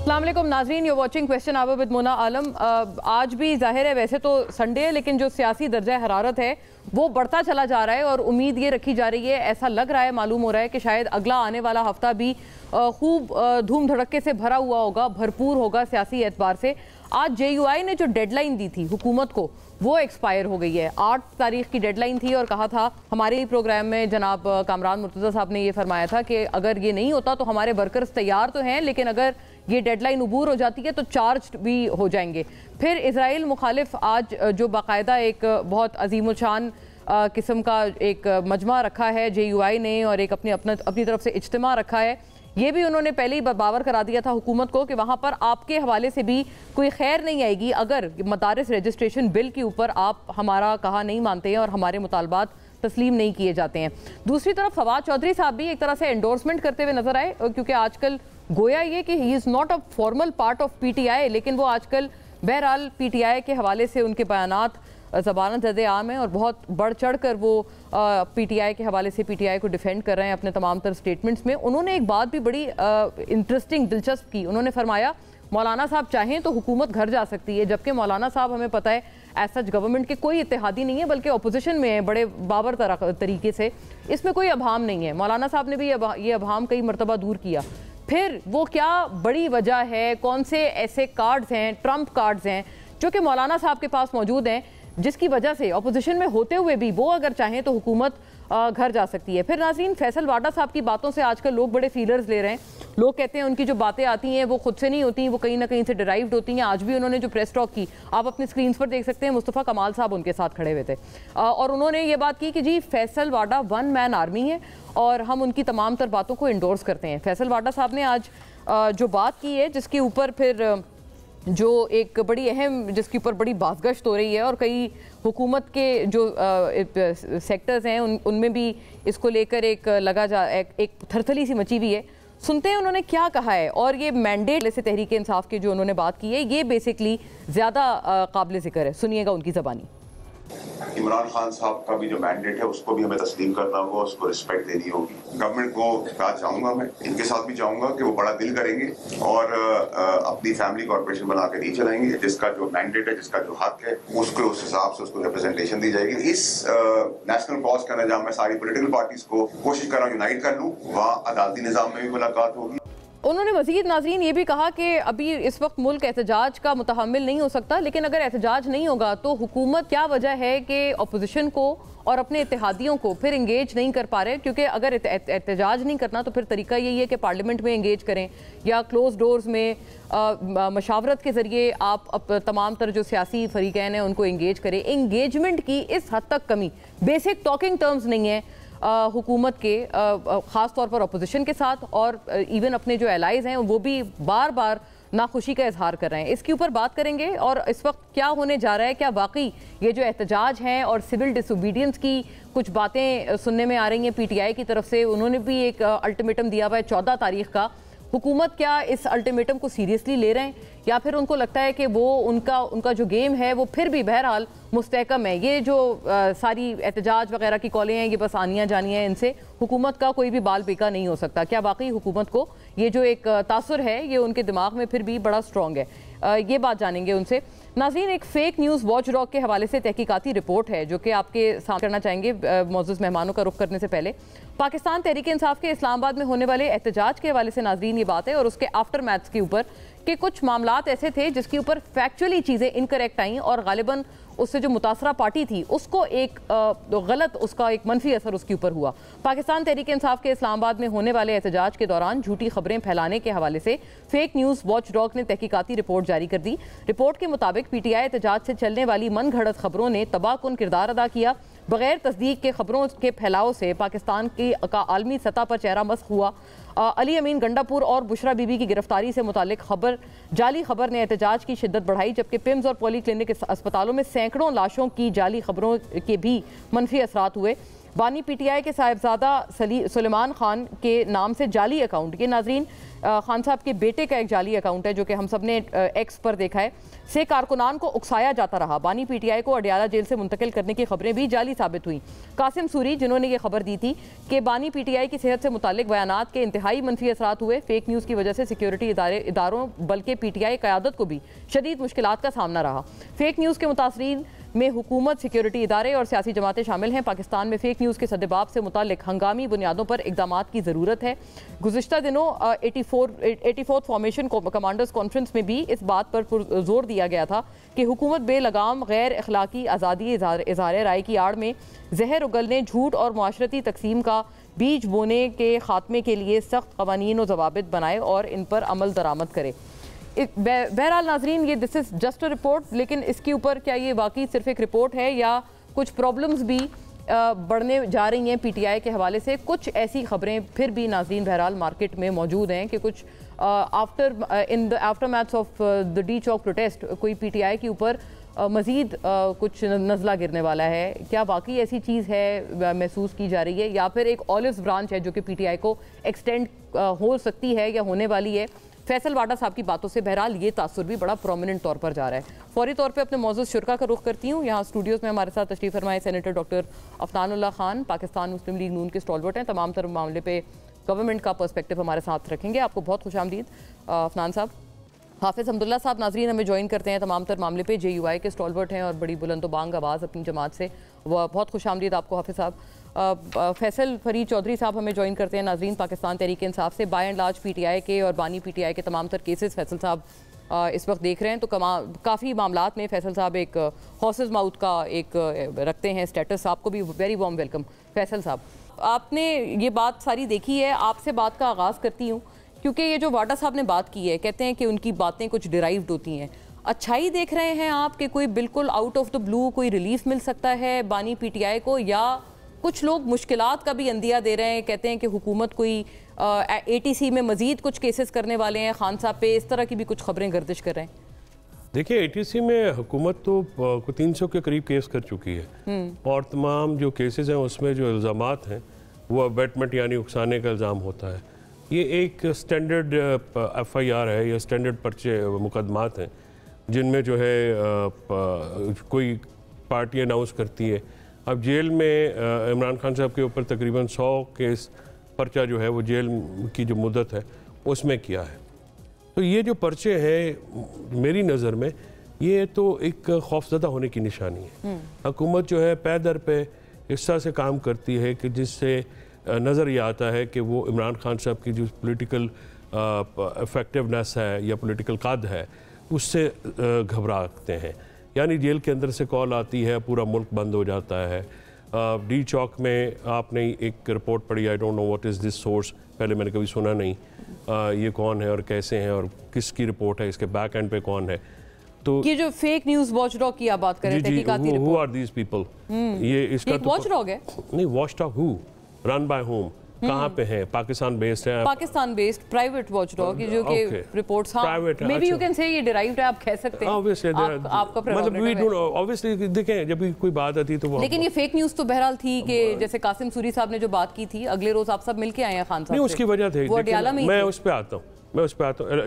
अस्सलाम वालेकुम नाज़रीन, you watching Question Hour with Mona Alam. आज भी जाहिर है वैसे तो संडे है, लेकिन जो सियासी दर्जा हरारत है वो बढ़ता चला जा रहा है और उम्मीद ये रखी जा रही है, ऐसा लग रहा है, मालूम हो रहा है कि शायद अगला आने वाला हफ्ता भी खूब धूम धड़के से भरा हुआ होगा, भरपूर होगा सियासी एतबार से। आज JUI ने जो डेडलाइन दी थी हुकूमत को वो एक्सपायर हो गई है। 8 तारीख की डेडलाइन थी और कहा था हमारे ही प्रोग्राम में जनाब कामरान मुर्तज़ा साहब ने ये फरमाया था कि अगर ये नहीं होता तो हमारे वर्कर्स तैयार तो हैं, लेकिन अगर ये डेडलाइन अबूर हो जाती है तो चार्ज भी हो जाएंगे। फिर इजराइल मुखालिफ आज जो बाकायदा एक बहुत अजीमुशान किस्म का एक मजमा रखा है JUI ने और एक अपनी तरफ से इज्तिमा रखा है। ये भी उन्होंने पहले ही बावर करा दिया था हुकूमत को कि वहाँ पर आपके हवाले से भी कोई खैर नहीं आएगी अगर मदारिस रजिस्ट्रेशन बिल के ऊपर आप हमारा कहा नहीं मानते हैं और हमारे मुतालबात तस्लीम नहीं किए जाते हैं। दूसरी तरफ फवाद चौधरी साहब भी एक तरह से एंडोर्समेंट करते हुए नजर आए, क्योंकि आजकल गोया ये कि he is not a formal part of PTI, लेकिन वो आजकल बहरहाल PTI के हवाले से उनके बयानात ज़बान ज़द आम है और बहुत बढ़ चढ़ कर वो PTI के हवाले से PTI को डिफेंड कर रहे हैं अपने तमाम तर स्टेटमेंट्स में। उन्होंने एक बात भी बड़ी इंटरेस्टिंग दिलचस्प की। उन्होंने फरमाया मौलाना साहब चाहें तो हुकूमत घर जा सकती है, जबकि मौलाना साहब हमें पता है एज सच गवर्नमेंट के कोई इत्तेहादी नहीं है, बल्कि अपोजिशन में है बड़े बाबर तरीके से, इसमें कोई अभाम नहीं है। मौलाना साहब ने भी ये अभाम कई मरतबा दूर किया। फिर वो क्या बड़ी वजह है, कौन से ऐसे कार्ड्स हैं, ट्रम्प कार्ड्स हैं जो कि मौलाना साहब के पास मौजूद हैं, जिसकी वजह से अपोजिशन में होते हुए भी वो अगर चाहें तो हुकूमत घर जा सकती है। फिर नाज़रीन, फैसल वाडा साहब की बातों से आजकल लोग बड़े फीलर्स ले रहे हैं। लोग कहते हैं उनकी जो बातें आती हैं वो खुद से नहीं होती, वो कहीं ना कहीं से डिराइव्ड होती हैं। आज भी उन्होंने जो प्रेस टॉक की आप अपनी स्क्रीन पर देख सकते हैं, मुस्तफ़ा कमाल साहब उनके साथ खड़े हुए थे और उन्होंने ये बात की कि जी फैसल वाडा वन मैन आर्मी है और हम उनकी तमाम तर बातों को इंडोर्स करते हैं। फैसल वाडा साहब ने आज जो बात की है, जिसके ऊपर फिर जो एक बड़ी अहम, जिसके ऊपर बड़ी बाज़गश्त हो रही है और कई हुकूमत के जो सेक्टर्स हैं उनमें भी इसको लेकर एक थरथली सी मची हुई है। सुनते हैं उन्होंने क्या कहा है और ये मैंडेट से तहरीक इंसाफ की जो उन्होंने बात की है ये बेसिकली ज़्यादा काबिल ज़िक्र है। सुनिएगा उनकी ज़बानी। इमरान खान साहब का भी जो मैंडेट है उसको भी हमें तस्लीम करना होगा, उसको रिस्पेक्ट देनी होगी। गवर्नमेंट को कहा चाहूंगा, मैं इनके साथ भी चाहूंगा कि वो बड़ा दिल करेंगे और अपनी फैमिली कॉर्पोरेशन बना के नहीं चलाएंगे। जिसका जो मैंडेट है, जिसका जो हक है, उसको उस हिसाब से उसको रिप्रेजेंटेशन दी जाएगी। इस नेशनल कॉज का निजाम में सारी पोलिटिकल पार्टीज को कोशिश कर रहा हूँ यूनाइट कर लूँ। वहाँ अदालती निजाम में भी मुलाकात होगी। उन्होंने मज़ीद नाज़रीन ये भी कहा कि अभी इस वक्त मुल्क एहतजाज का मुतहम्मिल नहीं हो सकता, लेकिन अगर एहतजाज नहीं होगा तो हुकूमत क्या वजह है कि अपोजिशन को और अपने इत्तेहादियों को फिर इंगेज नहीं कर पा रहे, क्योंकि अगर एहतजाज नहीं करना तो फिर तरीका यही है कि पार्लियामेंट में इंगेज करें या क्लोज डोर्स में मशावरत के ज़रिए आप तमाम तर जो सियासी फरीक़ैन हैं उनको इंगेज करें। इंगेजमेंट की इस हद तक कमी, बेसिक टॉकिंग टर्म्स नहीं है हुकूमत के, ख़ास तौर पर अपोजिशन के साथ, और इवन अपने जो एलाइज हैं वो भी बार बार नाखुशी का इजहार कर रहे हैं। इसके ऊपर बात करेंगे और इस वक्त क्या होने जा रहा है, क्या वाकई ये जो एहतजाज हैं और सिविल डिसोबीडियंस की कुछ बातें सुनने में आ रही हैं PTI की तरफ से। उन्होंने भी एक अल्टीमेटम दिया हुआ है 14 तारीख का। हुकूमत क्या इस अल्टीमेटम को सीरियसली ले रहे हैं या फिर उनको लगता है कि वो उनका जो गेम है वो फिर भी बहरहाल मुस्तहकम है। ये जो सारी एहतजाज वगैरह की कॉलें हैं ये बस आनियाँ जानियाँ, इनसे हुकूमत का कोई भी बाल बेका नहीं हो सकता। क्या वाकई हुकूमत को ये जो एक तासुर है ये उनके दिमाग में फिर भी बड़ा स्ट्रॉन्ग है? ये बात जानेंगे उनसे। नाज़रीन, एक फेक न्यूज़ वॉच डॉग के हवाले से तहकीकाती रिपोर्ट है जो कि आपके सामने करना चाहेंगे मौजूद मेहमानों का रुख करने से पहले। पाकिस्तान तहरीक इंसाफ के इस्लामाबाद में होने वाले एहतजाज के हवाले से नाज़रीन ये बात है और उसके आफ्टर मैथ्स के ऊपर कि कुछ मामलात ऐसे थे जिसके ऊपर फैक्चुअली चीज़ें इनकरेक्ट आईं और गालिबन उससे जो मुतासरा पार्टी थी उसको एक गलत, उसका एक मनफी असर उसके ऊपर हुआ। पाकिस्तान तहरीक इंसाफ के इस्लामाबाद में होने वाले एहतजाज के दौरान झूठी खबरें फैलाने के हवाले से फेक न्यूज़ वॉच डॉग ने तहकीकाती रिपोर्ट जारी कर दी। रिपोर्ट के मुताबिक PTI एहतजाज से चलने वाली मन घड़त खबरों ने तबाहकुन किरदार अदा किया। बगैर तस्दीक के खबरों के फैलाव से पाकिस्तान का आलमी सतह पर चेहरा मस्ख हुआ। अली अमीन गंडापुर और बुशरा बीबी की गिरफ्तारी से मुतालिक जाली खबर ने एहतजाज की शिद्दत बढ़ाई, जबकि पिम्स और पॉली क्लिनिक अस्पतालों में सैकड़ों लाशों की जाली खबरों के भी मनफी असरात हुए। बानी पीटीआई के साहिबजादा सुलेमान खान के नाम से जाली अकाउंट, ये नाजरीन खान साहब के बेटे का एक जाली अकाउंट है जो कि हम सब ने एक्स पर देखा है, से कारकुनान को उकसाया जाता रहा। बानी पीटीआई को अडियाला जेल से मुंतकिल करने की खबरें भी जाली साबित हुई। कासिम सूरी जिन्होंने ये खबर दी थी कि बानी पीटीआई की सेहत से मुतालिक बयानात के इंतहाई मनफी असरात हुए, फेक न्यूज़ की वजह से सिक्योरिटी इदारों बल्कि पीटीआई क़यादत को भी शदीद मुश्किलात का सामना रहा। फेक न्यूज़ के मुतासरीन में हुकूमत, सिक्योरिटी इदारे और सियासी जमातें शामिल हैं। पाकिस्तान में फेक न्यूज़ के सद्देबाब से मुतालिक हंगामी बुनियादों पर इक़दामात की ज़रूरत है। गुज़िश्ता दिनों 84th फॉर्मेशन कमांडर्स कॉन्फ्रेंस में भी इस बात पर जोर दिया गया था कि हुकूमत बेलगाम गैर अखलाकी आज़ादी इज़हार राय की आड़ में जहर उगलने, झूठ और मुआशरती तकसीम का बीज बोने के खात्मे के लिए सख्त क़वानीन और ज़वाबित बनाए और इन पर अमल दरामद करे। बहरहाल नाजरीन, ये this is just a report, लेकिन इसके ऊपर क्या ये वाकई सिर्फ एक रिपोर्ट है या कुछ प्रॉब्लम्स भी बढ़ने जा रही हैं पीटीआई के हवाले से? कुछ ऐसी खबरें फिर भी नाजरीन बहरहाल मार्केट में मौजूद हैं कि कुछ in the aftermaths of the D Chowk protest कोई पीटीआई के ऊपर मज़ीद कुछ नज़ला गिरने वाला है। क्या वाकई ऐसी चीज़ है महसूस की जा रही है, या फिर एक ऑलिव्स ब्रांच है जो कि पीटीआई को एक्सटेंड हो सकती है या होने वाली है? फैसल वाडा साहब की बातों से बहरहाल ये तासुर भी बड़ा प्रोमिनेंट तौर पर जा रहा है। फौरी तौर पे अपने मौजूद शुरा का रुख करती हूँ। यहाँ स्टूडियोज़ में हमारे साथ तशरीफ़ फरमाए सेनेटर डॉक्टर अफनानुल्लाह खान, पाकिस्तान मुस्लिम लीग नून के स्टॉलवर्ट हैं, तमाम तर मामले पे गवर्नमेंट का पर्सपेक्टिव हमारे साथ रखेंगे। आपको बहुत खुशामदीद अफनान साहब। हाफिज़ हमदुल्ला साहब नाजरीन हमें ज्वाइन करते हैं तमाम तर मामले पे, JUI के स्टॉलवर्ट हैं और बड़ी बुलंदोबांग आवाज़ अपनी जमात से, वह बहुत खुशामदीद आपको हाफिज़ साहब। फैसल फरीद चौधरी साहब हमें ज्वाइन करते हैं नाजरीन पाकिस्तान तहरीक इंसाफ से। बाय एंड लार्ज पीटीआई के और बानी पीटीआई के तमाम तर केसेस फैसल साहब इस वक्त देख रहे हैं, तो काफ़ी मामलात में फैसल साहब एक हॉर्सेस माउथ का एक रखते हैं स्टेटस। आपको भी वेरी वार्म वेलकम फैसल साहब। आपने ये बात सारी देखी है, आपसे बात का आगाज़ करती हूँ क्योंकि ये जो वाडा साहब ने बात की है, कहते हैं कि उनकी बातें कुछ डिराइव्ड होती हैं। अच्छाई देख रहे हैं आप कि कोई बिल्कुल आउट ऑफ द ब्लू कोई रिलीफ मिल सकता है बानी पीटीआई को, या कुछ लोग मुश्किलात का भी अंदिया दे रहे हैं, कहते हैं कि हुकूमत कोई ATC में मजीद कुछ केसेस करने वाले हैं खान साहब पे, इस तरह की भी कुछ खबरें गर्दिश कर रहे हैं? देखिए, ATC में हुकूमत तो 300 के करीब केस कर चुकी है और तमाम जो केसेस हैं उसमें जो इल्ज़ामात हैं वो अबेटमेंट यानी उकसाने का इल्ज़ाम होता है। ये एक स्टैंडर्ड FIR है या स्टैंडर्ड पर्चे मुकदमात हैं जिनमें जो है कोई पार्टी अनाउंस करती है। अब जेल में इमरान खान साहब के ऊपर तकरीबन 100 केस पर्चा जो है वो जेल की जो मुद्दत है उसमें किया है। तो ये जो पर्चे हैं मेरी नज़र में ये तो एक खौफज़दा होने की निशानी है। हुकूमत जो है पै दर पे इस तरह से काम करती है कि जिससे नज़र ये आता है कि वो इमरान खान साहब की जो पॉलिटिकल इफेक्टिवनेस है या पॉलिटिकल कद है उससे घबराते हैं। यानी जेल के अंदर से कॉल आती है, पूरा मुल्क बंद हो जाता है। डी चौक में आपने एक रिपोर्ट पढ़ी, I don't know what is this source, पहले मैंने कभी सुना नहीं, ये कौन है और कैसे हैं और किसकी रिपोर्ट है, इसके बैक एंड पे कौन है। तो ये जो फेक न्यूज़ वॉचडॉग की आप बात कर रहे थे, हु आर दीज पीपल? ये इसका तो वॉचडॉग है नहीं, watchdog who, run by home, कहाँ पे है? पाकिस्तान बेस्ड है, पाकिस्तान बेस्ड प्राइवेट वॉचडॉग जो कि reports, may be you can say ये डिराइव्ड है, आप कह सकते हैं। ऑब्वियसली आपका मतलब वी डोंट नो, ऑब्वियसली देखें जब भी कोई बात आती तो लेकिन ये फेक न्यूज़ तो बहरहाल थी कि जैसे कासिम सूरी साहब ने जो बात की थी, अगले रोज आप सब मिलके आए हैं खान साहब, नहीं उसकी वजह थी, मैं उस पर आता हूँ,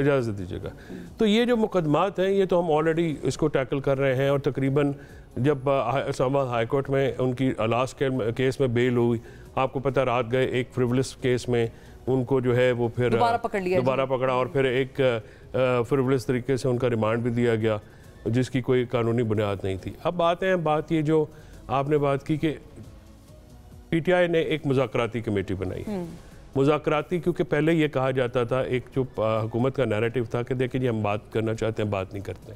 इजाज़त दीजिएगा। तो ये जो मुकदमात हैं ये तो हम ऑलरेडी इसको टैकल कर रहे हैं और तकरीबन जब इस्लामाबाद हाई कोर्ट में उनकी लास्ट केस में बेल हुई, आपको पता रात गए एक फ्रिवलिस केस में उनको जो है वो फिर दोबारा पकड़ा और फिर एक फ्रिवलिस तरीके से उनका रिमांड भी दिया गया जिसकी कोई कानूनी बुनियाद नहीं थी। अब बात ये जो आपने बात की कि PTI ने एक मुज़ाकराती कमेटी बनाई। मुज़ाकराती क्योंकि पहले ये कहा जाता था, एक जो हुकूमत का नैरेटिव था कि देखिए जी हम बात करना चाहते हैं, बात नहीं करते।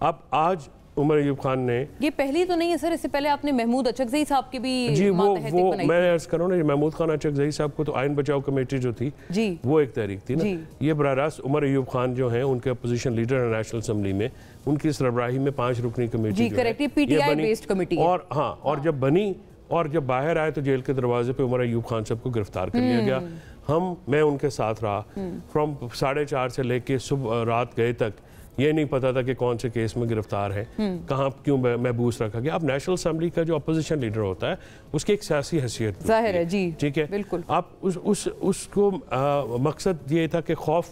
अब आज उमर अयूब खान ने, ये पहली तो नहीं है सर, इससे पहले आपने महमूद अचकज़ई साहब के भी जी वो मैं अर्ज़ करूँ ना, महमूद खान अचकज़ई साहब को तो आइन बचाओ कमेटी जो थी जी वो एक तहरीक थी ना, ये बराह रास्त उमर अयूब खान जो हैं उनके अपोजिशन लीडर है नेशनल असम्बली में, उनकी सरबराही में 5 रुकनी कमेटी PTI बेस्ड कमेटी और और जब बनी और जब बाहर आए तो जेल के दरवाजे पे उमर अयूब खान साहब को गिरफ्तार कर लिया गया। मैं उनके साथ रहा फ्रॉम 4:30 से लेके सुबह रात गए तक یہ نہیں پتا تھا کہ کون سے کیس میں گرفتار ہے, کہاں کیوں محبوس رکھا گیا. اب نیشنل اسمبلی کا جو اپوزیشن لیڈر ہوتا ہے اس کی ایک سیاسی حیثیت ظاہر ہے, جی ٹھیک ہے, بالکل. آپ اس کو مقصد یہ تھا کہ خوف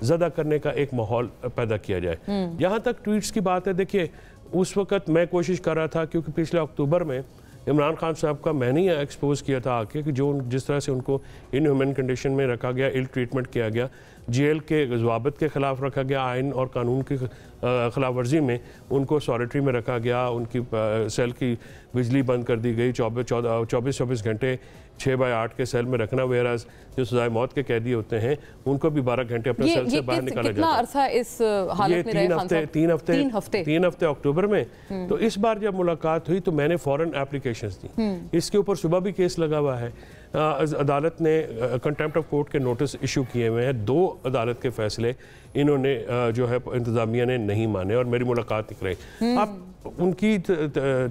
زدہ کرنے کا ایک ماحول پیدا کیا جائے. یہاں تک ٹویٹس کی بات ہے, دیکھیے اس وقت میں کوشش کر رہا تھا, کیونکہ پچھلے اکتوبر میں عمران خان صاحب کا میں نے ایکسپوز کیا تھا آ کے کہ جس طرح سے ان کو ان ہیومن کنڈیشن میں رکھا گیا, ایل ٹریٹمنٹ کیا گیا, جیل کے ضوابط کے خلاف رکھا گیا, آئین اور قانون کی خلاف ورزی میں ان کو سولیٹری میں رکھا گیا, ان کی سیل کی بجلی بند کر دی گئی, 24 گھنٹے 6/8 کے سیل میں رکھنا, ویراز جو سزائے موت کے قیدی ہوتے ہیں ان کو بھی 12 گھنٹے اپنے سیل سے باہر نکالا جاتا ہے. کتنا عرصہ اس حالت میں رہے خان صاحب؟ 3 ہفتے اکتوبر میں. تو اس بار جب ملاقات ہوئی تو میں نے فوراً اپلیکیشنز دی. اس کے اوپر صبح بھی کیس لگا ہوا ہے. عدالت نے کنٹیمپٹ آف کورٹ کے نوٹس ایشو کیے ہوئے ہیں. 2 عدالت کے فیصلے انہوں نے جو ہے انتظامیہ نے نہیں مانے اور میری ملاقات نہیں کرائی. آپ ان کی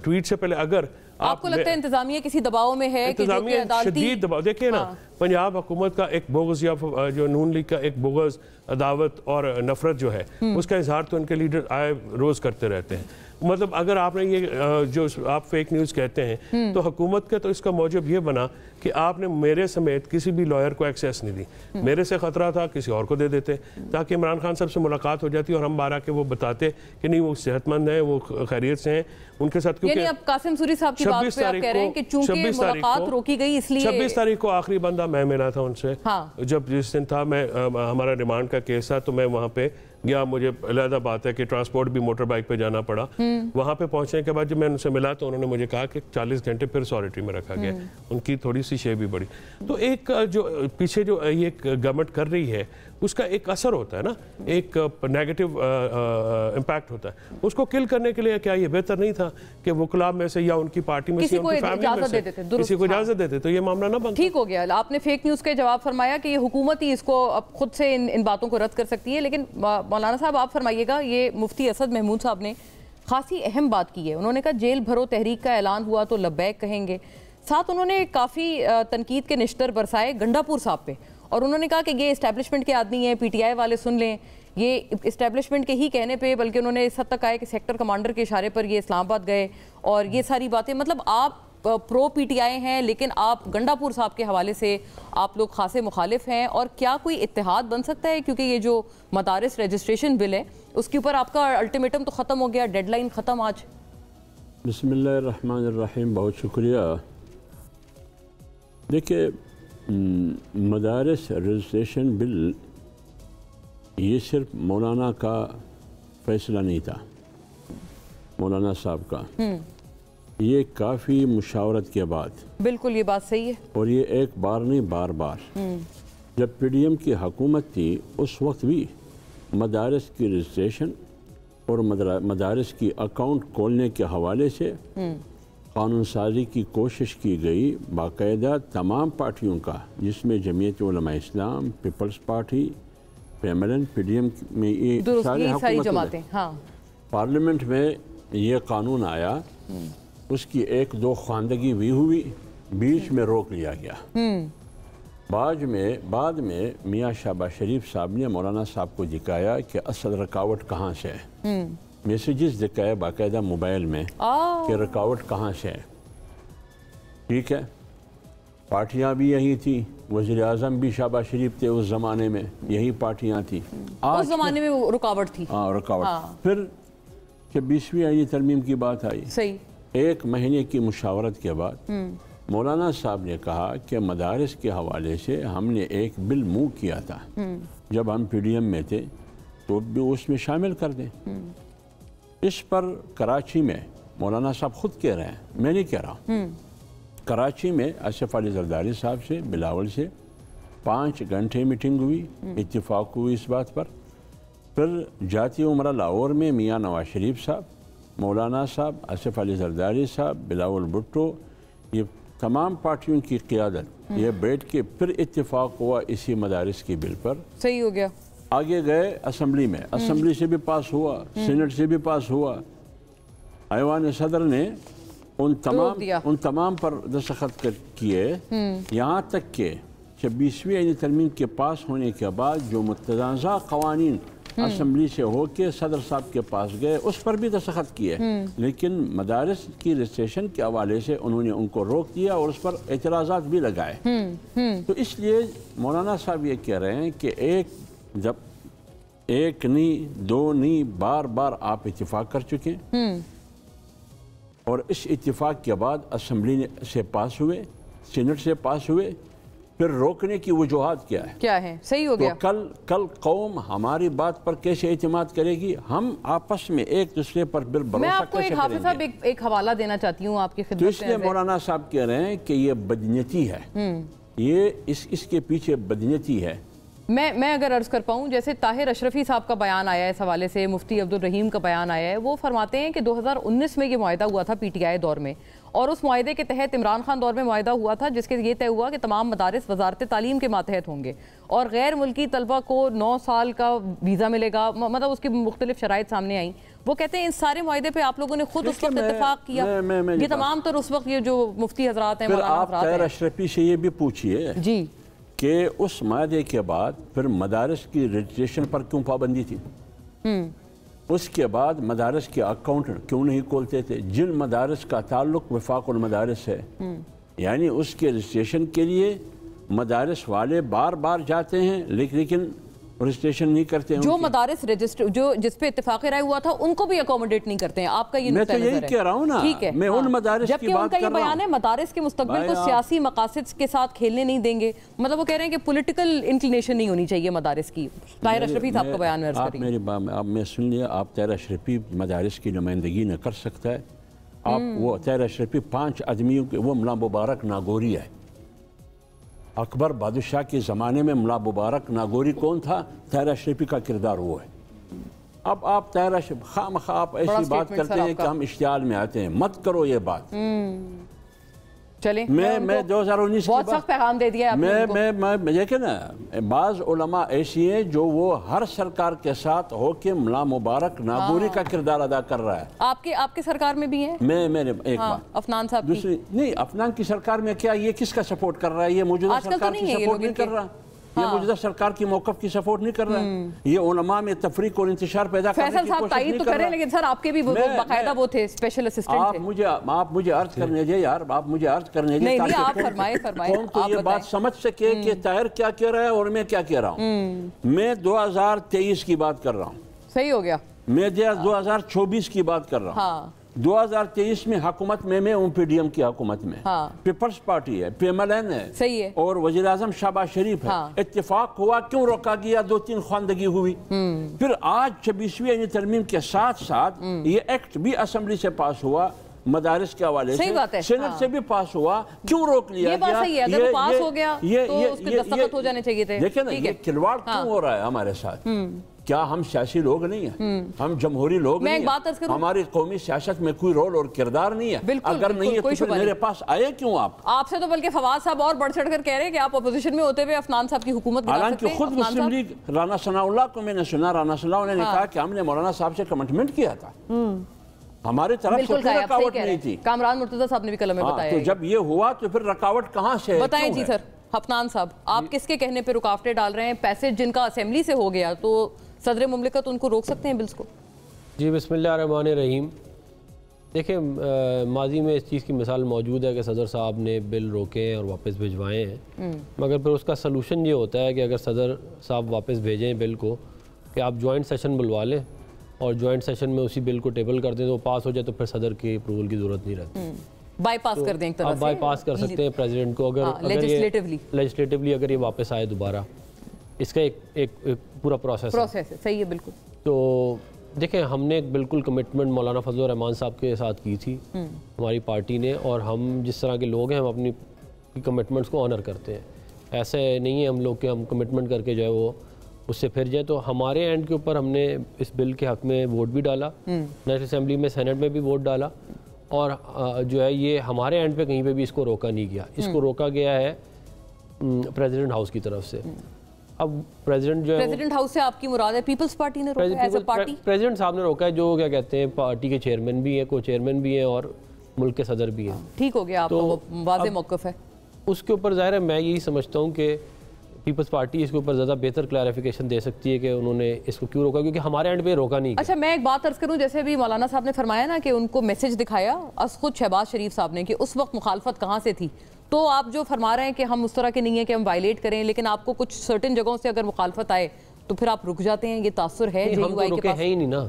ٹویٹ سے پہلے اگر آپ کو لگتا ہے انتظامیہ کسی دباؤ میں ہے؟ انتظامیہ شدید دباؤ. دیکھیں نا, پنجاب حکومت کا ایک بغض یا جو نون لیگ کا ایک بغض, عداوت اور نفرت جو ہے اس کا اظہار تو ان کے لیڈر آئے روز کرتے رہتے ہیں. مطلب اگر آپ نے یہ جو آپ فیک نیوز کہتے ہیں تو حکومت کا تو اس کا موجب یہ بنا کہ آپ نے میرے سمیت کسی بھی لائر کو ایکسیس نہیں دی. میرے سے خطرہ تھا کسی اور کو دے دیتے تاکہ عمران خان صاحب سے ملاقات ہو جاتی اور ہم بارہ کے وہ بتاتے کہ نہیں وہ صحت مند ہیں, وہ خیریت سے ہیں, ان کے ساتھ. یعنی اب قاسم سوری صاحب کی بات پہ آپ کہہ رہے ہیں کہ چونکہ ملاقات روکی گئی اس لیے 26 تاریخ کو آخری بندہ میں ملا تھا ان سے. جب جس دن تھا میں ہمارا ریمانڈ کا کیس تھا تو میں وہاں پہ گیا. مجھے علیحدہ بات ہے کہ ٹرانسپورٹ بھی موٹر بائک پہ جانا پڑا. وہاں پہ پہنچنے کے بعد جب میں ان سے ملا تو انہوں نے مجھے کہا کہ 40 گھنٹے پھر سولیٹری میں رکھا گیا. ان کی تھوڑی سی شے بھی بڑی. تو ایک جو پیچھے جو یہ گورنمنٹ کر رہی ہے اس کا ایک اثر ہوتا ہے نا, ایک نیگیٹو امپیکٹ ہوتا ہے. اس کو کل کرنے کے لیے کیا یہ بہتر نہیں تھا کہ وکلاء میں سے یا ان کی پارٹی میں سے, ان کی فیملی میں سے کسی کو اجازت دیتے تو یہ معاملہ نہ بنتا. ٹھیک ہو گیا. آپ نے فیک نیوز کے جواب فرمایا کہ یہ حکومت ہی اس کو اب خود سے ان باتوں کو رد کر سکتی ہے. لیکن مولانا صاحب آپ فرمائیے گا, یہ مفتی اسد محمود صاحب نے خاصی اہم بات کی ہے. انہوں نے کہا جیل بھرو تحریک کا اعلان ہوا تو لبیک کہیں گے. ساتھ انہوں نے کافی تنقید کے نشتر برسائے گنڈا پور صاحب پہ, اور انہوں نے کہا کہ یہ اسٹیبلشمنٹ کے آدمی ہیں, پی ٹی آئی والے سن لیں. یہ اسٹیبلشمنٹ کے ہی کہنے پہ, بلکہ انہوں نے اس حد تک آئے کہ سیکٹر کمانڈر کے اشارے پر یہ اسلام آباد گئے اور یہ ساری باتیں. مطلب آپ پرو پی ٹی آئی ہیں لیکن آپ گنڈا پور صاحب کے حوالے سے آپ لوگ خاصے مخالف ہیں. اور کیا کوئی اتحاد بن سکتا ہے, کیونکہ یہ جو مدارس رجسٹریشن بل ہے اس کے اوپر آپ کا الٹیمیٹم تو ختم ہو گیا, ڈیڈ لائن ختم آج. بسم اللہ الرحمن الرحیم. بہت شکریہ. دیکھیں, مدارس رجسٹریشن بل یہ صرف مولانا کا فیصلہ نہیں تھا, مولانا صاحب کا. یہ کافی مشاورت کے بعد, بالکل یہ بات صحیح ہے, اور یہ ایک بار نہیں بار بار. جب پی ڈی ایم کی حکومت تھی اس وقت بھی مدارس کی رجسٹریشن اور مدارس کی اکاؤنٹ کھولنے کے حوالے سے قانون سازی کی کوشش کی گئی. باقاعدہ تمام پارٹیوں کا, جس میں جمعیت علماء اسلام, پیپلز پارٹی, پیملن, پی ڈی ایم میں یہ ساری جماعتیں. پارلیمنٹ میں یہ قانون آیا, اس کی 1-2 خواندگی بھی ہوئی, بیچ میں روک لیا گیا. بعد میں میاں شہباز شریف صاحب نے مولانا صاحب کو دکھایا کہ اصل رکاوٹ کہاں سے ہے. میسیجز دکھائے باقاعدہ موبائل میں کہ رکاوٹ کہاں سے ہے. ٹھیک ہے, پارٹیاں بھی یہی تھیں, وزیر اعظم بھی شہباز شریف تھے اس زمانے میں, یہی پارٹیاں تھیں. اس زمانے میں رکاوٹ تھی. رکاوٹ. پھر 26ویں آئینی ترمیم کی بات آئی. صحیح. 1 مہینے کی مشاورت کے بعد مولانا صاحب نے کہا کہ مدارس کے حوالے سے ہم نے ایک بل موو کیا تھا جب ہم پی ڈی ایم میں تھے, تو بھی اس میں شامل کر دیں. اس پر کراچی میں مولانا صاحب خود کہہ رہے ہیں, میں نہیں کہہ رہا ہوں, کراچی میں آصف علی زرداری صاحب سے, بلاول سے 5 گھنٹے میٹنگ ہوئی, اتفاق ہوئی اس بات پر. پھر جاتی عمرہ لاہور میں میاں نواز شریف صاحب, مولانا صاحب, آصف علی زرداری صاحب, بلاول بھٹو, یہ تمام پارٹیوں کی قیادت یہ بیٹھ کے پھر اتفاق ہوا اسی مدارس کی بل پر. صحیح ہو گیا. آگے گئے اسمبلی میں, اسمبلی سے بھی پاس ہوا, سینٹ سے بھی پاس ہوا. ایوان صدر نے ان تمام پر دستخط کیے, یہاں تک کہ 26ویں آئینی ترمیم کے پاس ہونے کے بعد جو متنازع قوانین असम्बली से होके सदर साहब के पास गए, उस पर भी दस्तखत किए, लेकिन मदारिस की रजिस्ट्रेशन के हवाले से उन्होंने उनको रोक दिया और उस पर एतराज़ात भी लगाए। तो इसलिए मौलाना साहब ये कह रहे हैं कि जब एक नहीं दो नहीं बार बार आप इत्तेफाक कर चुके हैं और इस इत्तेफाक के बाद असम्बली से पास हुए, सीनेट से पास हुए, फिर रोकने की वजूहात क्या है? सही हो गया। तो कल कौम हमारी बात पर कैसे एतमाद करेगी? हम आपस में एक दूसरे पर बिल भरोसा मैं आपको कैसे एक हाफिज साहब करेंगे? एक हवाला देना चाहती हूँ आपकी खिदमत तो में। इसलिए मौलाना साहब कह रहे हैं कि ये बदनीयती है, ये इसके पीछे बदनीयती है। मैं अगर अर्ज कर पाऊँ, जैसे ताहिर अशरफी साहब का बयान आया है इस हवाले से, मुफ्ती अब्दुल रहीम का बयान आया है, वो फरमाते हैं कि 2019 में ये मुआहिदा हुआ था PTI दौर में, और उस मुआहिदे के तहत इमरान खान दौर में मुआहिदा हुआ था जिसके ये तय हुआ कि तमाम मदारिस वजारत तालीम के मातहत होंगे और गैर मुल्की तलबा को 9 साल का वीज़ा मिलेगा, मतलब उसकी मुख्तलिफ शराइत सामने आई। वो कहते हैं इस सारे मुआहिदे पे आप लोगों ने खुद उस वक्त इत्तेफाक किया। ये तमाम तर उस वक्त ये जो मुफ्ती हजरात हैं, मौलाना हजरात हैं, ताहिर अशरफी से ये भी पूछिए जी कि उस मादे के बाद फिर मदारिस की रजिस्ट्रेशन पर क्यों पाबंदी थी? उसके बाद मदारिस के अकाउंट क्यों नहीं खोलते थे? जिन मदारिस का ताल्लुक वफाकुल मदारिस है, यानी उसके रजिस्ट्रेशन के लिए मदारिस वाले बार बार जाते हैं लेकिन रजिस्ट्रेशन नहीं करते हैं। जो मदारिस रजिस्टर जो जिस पे इत्तेफाक राय हुआ था उनको भी अकोमोडेट नहीं करते हैं। आपका ये मैं तो यही कह रहा हूँ ना, ठीक है, मैं उन मदारिस की बात कर रहा हूँ। उनका ये बयान है मदारिस के मुस्तकबिल को सियासी मकासद के साथ खेलने नहीं देंगे, मतलब वो कह रहे हैं कि पॉलिटिकल इंक्लिनेशन नहीं होनी चाहिए मदारिस की। ताहिर अशरफी साहब का बयान आप मेरी बात मैं सुन लिया, आप ताहिर अशरफी मदारिस की नुमाइंदगी न कर सकता है। आप वो ताहिर अशरफी 5 आदमियों के, वो मुला मुबारक नागौरी है। अकबर बादशाह के ज़माने में मुला मुबारक नागौरी कौन था? ताहिर अशरफी का किरदार वो है। अब आप ताहिर अशरफी खामखा आप ऐसी बात करते हैं कि हम इश्तिहाल में आते हैं, मत करो ये बात। चलें, मैं 2019 बहुत सख्त पैगाम दे दिया मैं देखे ना, बाज़ उलमा ऐसी हैं जो वो हर सरकार के साथ होके मुला मुबारक नागौरी का किरदार अदा कर रहा है। आपके सरकार में भी है? मैंने एक बात अफनान साहब दूसरी नहीं, अफनान की सरकार में क्या ये किसका सपोर्ट कर रहा है? ये मौजूदा सरकार की सपोर्ट नहीं कर रहा, ये मौजूदा सरकार की मौक़िफ़ की सपोर्ट नहीं कर रहा है, ये उलमा में तफरीक और इंतशार पैदा करने की कोशिश नहीं कर रहा। लेकिन सर आपके भी बाकायदा वो थे, स्पेशल असिस्टेंट थे। आप मुझे अर्ज करने दे यार, आप मुझे अर्ज करने दे, नहीं आप फरमाए कौन तो ये बात समझ सके कि ताहिर क्या कह रहा है और मैं क्या कह रहा हूँ। मैं 2023 की बात कर रहा हूँ, सही हो गया। मैं 2024 की बात कर रहा हूँ। 2023 में हुकूमत में PDM की हुकूमत में पीपल्स पार्टी है, PMLN है, सही है, और वज़ीर आज़म शहबाज शरीफ है। इत्तेफाक हुआ, क्यों रोका गया? 2-3 ख्वानदगी हुई। फिर आज 26वीं तरमीम के साथ साथ ये एक्ट भी असम्बली से पास हुआ, मदारिस के हवाले से सेनेट से भी पास हुआ, क्यों रोक लिया ये बात सही है, अगर वो पास हो गया तो उसके दस्तखत हो जाने चाहिए थे। देखिए ना, ये खिलवाड़ क्यों हो रहा है हमारे साथ? क्या हम सियासी लोग नहीं हैं? हम जमहूरी लोग नहीं हैं? हमारी कौमी सियासत में कोई रोल और किरदार नहीं है? अगर नहीं है तो फिर मेरे पास आए क्यों आप? आपसे तो बल्कि फवाद साहब और बढ़ चढ़ कर कह रहे हैं कि आप अपोजिशन में होते हुए अफनान साहब की हुकूमत गिरा सकते हैं। हालांकि खुद मुस्लिम लीग राना सनाउल्लाह को मैंने सुना, राना सनाउल्लाह ने कहा कि हमने मौलाना साहब से कमिटमेंट किया था, हमारी तरफ से कोई रुकावट नहीं थी। कामरान मुर्तजा साहब ने भी कलम में बताया। तो जब ये हुआ तो फिर रुकावट कहाँ से? बताएं जी सर। अफनान साहब, आप किसके कहने पे रुकावटें डाल रहे हैं? पैसेज जिनका असेंबली से हो गया तो सदर मुमलिकत उनको रोक सकते हैं बिल्स को? जी बिस्मिल्लाहिर्रहमानिर्रहीम। देखिए, माजी में इस चीज़ की मिसाल मौजूद है कि सदर साहब ने बिल रोके हैं और वापस भिजवाए हैं, मगर फिर उसका सलूशन ये होता है कि अगर सदर साहब वापस भेजें बिल को कि आप जॉइंट सेशन बुलवा लें और जॉइंट सेशन में उसी बिल को टेबल कर दें तो पास हो जाए, तो फिर सदर की अप्रूवल की ज़रूरत नहीं रहती। बाईपास कर दें एक तरह से। आप बाईपास कर सकते हैं प्रेसिडेंट को, अगर लेजिस्लेटिवली अगर ये वापस आए दोबारा। इसका एक पूरा प्रोसेस है। सही है, बिल्कुल। तो देखें, हमने एक बिल्कुल कमिटमेंट मौलाना फजल रहमान साहब के साथ की थी हमारी पार्टी ने, और हम जिस तरह के लोग हैं हम अपनी कमिटमेंट्स को ऑनर करते हैं। ऐसे नहीं है हम लोग के हम कमिटमेंट करके जो है वो उससे फिर जाए। तो हमारे एंड के ऊपर हमने इस बिल के हक़ में वोट भी डाला, नेशनल असेंबली में, सेनेट में भी वोट डाला, और जो है ये हमारे एंड पे कहीं पे भी इसको रोका नहीं गया। इसको रोका गया है प्रेसिडेंट हाउस की तरफ से। अब प्रेसिडेंट जो है, प्रेसिडेंट हाउस से आपकी मुराद है पीपल्स पार्टी ने रोका है? पार्टी प्रेसिडेंट साहब ने रोका है, जो क्या कहते हैं पार्टी के चेयरमैन भी हैं, को चेयरमैन भी हैं और मुल्क के सदर भी हैं। ठीक हो गया, आपका वाज़ेह मौक़िफ़ है। उसके ऊपर ज़ाहिर है मैं यही समझता हूँ कि پیپلز پارٹی اس کے اوپر زیادہ بہتر کلیریفیکیشن دے سکتی ہے کہ انہوں نے اس کو کیوں روکا، کیونکہ ہمارے اینڈ پہ روکا نہیں. اچھا میں ایک بات عرض کروں، جیسے بھی مولانا صاحب نے فرمایا نا کہ ان کو میسج دکھایا خود شہباز شریف صاحب نے کہ اس وقت مخالفت کہاں سے تھی، تو آپ جو فرما رہے ہیں کہ ہم اس طرح کے نہیں ہیں کہ ہم وائلیٹ کریں، لیکن آپ کو کچھ سرٹن جگہوں سے اگر مخالفت آئے تو پھر آپ رک جاتے ہیں، یہ تاثر ہے ہم تو رکے ہیں ہی نہیں نا،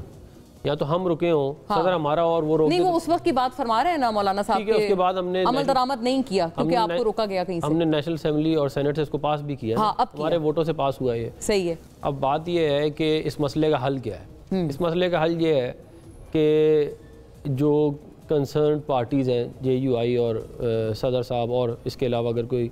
یا تو ہم رکے ہوں صدر ہمارا اور وہ روک نہیں، وہ اس وقت کی بات فرما رہے ہیں نا مولانا صاحب کہ اس کے بعد ہم نے عمل درآمد نہیں کیا کیونکہ آپ کو روکا گیا کہیں سے. ہم نے نیشنل اسمبلی اور سینٹ سے اس کو پاس بھی کیا، ہمارے ووٹوں سے پاس ہوا یہ صحیح ہے. اب بات یہ ہے کہ اس مسئلے کا حل کیا ہے. اس مسئلے کا حل یہ ہے کہ جو کنسرن پارٹیز ہیں JUI اور صدر صاحب اور اس کے علاوہ اگر کوئی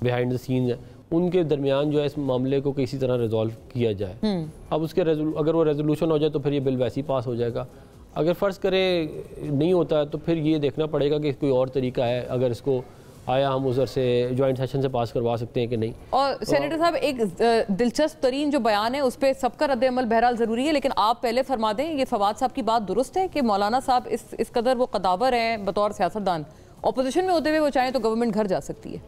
بیہائنڈ دا سینز ہے، ان کے درمیان جو ہے اس معاملے کو کسی طرح ریزالو کیا جائے. اب اس کے اگر وہ ریزولوشن ہو جائے تو پھر یہ بل ویسے ہی پاس ہو جائے گا. اگر فرض کریں نہیں ہوتا ہے تو پھر یہ دیکھنا پڑے گا کہ کوئی اور طریقہ ہے، اگر اس کو آیا ہم ادھر سے جوائنٹ سیشن سے پاس کروا سکتے ہیں کہ نہیں. اور سینیٹر صاحب ایک دلچسپ ترین جو بیان ہے اس پہ سب کا رد عمل بہرحال ضروری ہے، لیکن آپ پہلے فرما دیں یہ فواد صاحب کی بات درست ہے کہ مولانا صاحب اس قدر وہ قداور ہیں بطور سیاستدان، اپوزیشن میں ہوتے ہوئے وہ چاہیں تو گورنمنٹ گھر جا سکتی ہے.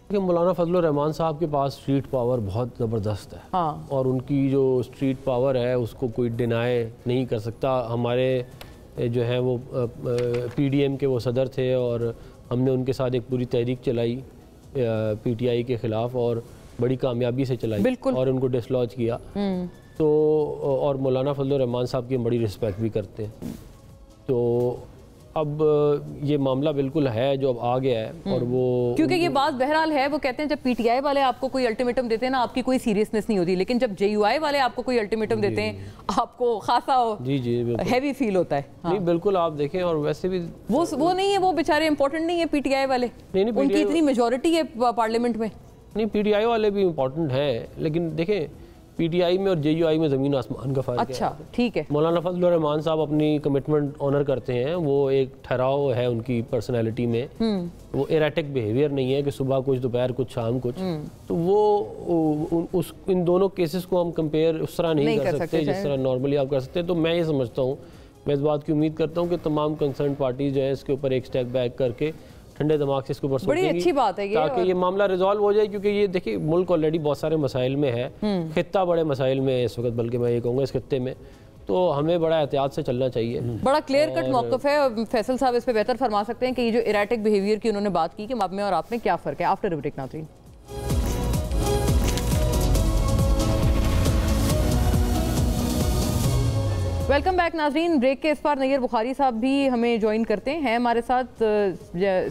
کہ مولانا فضل الرحمان صاحب کے پاس اسٹریٹ پاور بہت زبردست ہے، اور ان کی جو اسٹریٹ پاور ہے اس کو کوئی ڈینائی نہیں کر سکتا. ہمارے جو ہیں وہ PDM کے وہ صدر تھے اور ہم نے ان کے ساتھ ایک پوری تحریک چلائی PTI کے خلاف اور بڑی کامیابی سے چلائی اور ان کو ڈسلوج کیا. تو اور مولانا فضل الرحمان صاحب کی ہم بڑی رسپیکٹ بھی کرتے ہیں. تو اب یہ معاملہ بالکل ہے جو اب آ گیا ہے، اور وہ کیونکہ یہ بات بہرحال ہے، وہ کہتے ہیں جب PTI والے آپ کو کوئی الٹیمیٹم دیتے ہیں نا آپ کی کوئی سیریسنس نہیں ہوتی، لیکن جب JUI والے آپ کو کوئی الٹیمیٹم دیتے ہیں آپ کو خاصا ہیوی فیل ہوتا ہے. نہیں بالکل آپ دیکھیں، اور ویسے بھی وہ نہیں ہے، وہ بیچارے امپورٹنٹ نہیں ہے PTI والے، ان کی اتنی میجورٹی ہے پارلیمنٹ میں. نہیں PTI والے بھی امپورٹنٹ ہیں، لیکن دیکھیں PTI میں اور JUI میں زمین آسمان کا فرق ہے. اچھا ٹھیک ہے. مولانا فضل الرحمان صاحب اپنی کمٹمنٹ آنر کرتے ہیں، وہ ایک ٹھہراؤ ہے ان کی پرسنالٹی میں، وہ ایریٹک بیہیویئر نہیں ہے کہ صبح کچھ دوپہر کچھ شام کچھ. تو وہ ان دونوں کیسز کو ہم کمپیئر اس طرح نہیں کر سکتے جس طرح نارملی آپ کر سکتے ہیں. تو میں یہ سمجھتا ہوں، میں اس بات کی امید کرتا ہوں کہ تمام کنسرن پارٹیز جو ہیں اس کے اوپر ایک سٹیپ بیک کر کے ٹھنڈے دماغ سے اس کے اوپر سوچیں گی. بڑی اچھی بات ہے تاکہ یہ معاملہ ریزالو ہو جائے، کیونکہ یہ دیکھیں ملک آلریڈی بہت سارے مسائل میں ہے، خطہ بڑے مسائل میں ہے اس وقت، بلکہ میں یہ کہوں گا اس خطے میں، تو ہمیں بڑا احتیاط سے چلنا چاہیے. بڑا کلیئر کٹ موقف ہے. فیصل صاحب اس پہ بہتر فرما سکتے ہیں کہ یہ جو ایریٹک بیہیویئر کی انہوں نے بات کی کہ اب میں اور آپ میں کیا فرق ہے. آفٹر بریک ناظرین. ویلکم بیک ناظرین. بریک کے اس بار نیر بخاری صاحب بھی ہمیں جوائن کرتے ہیں ہمارے ساتھ،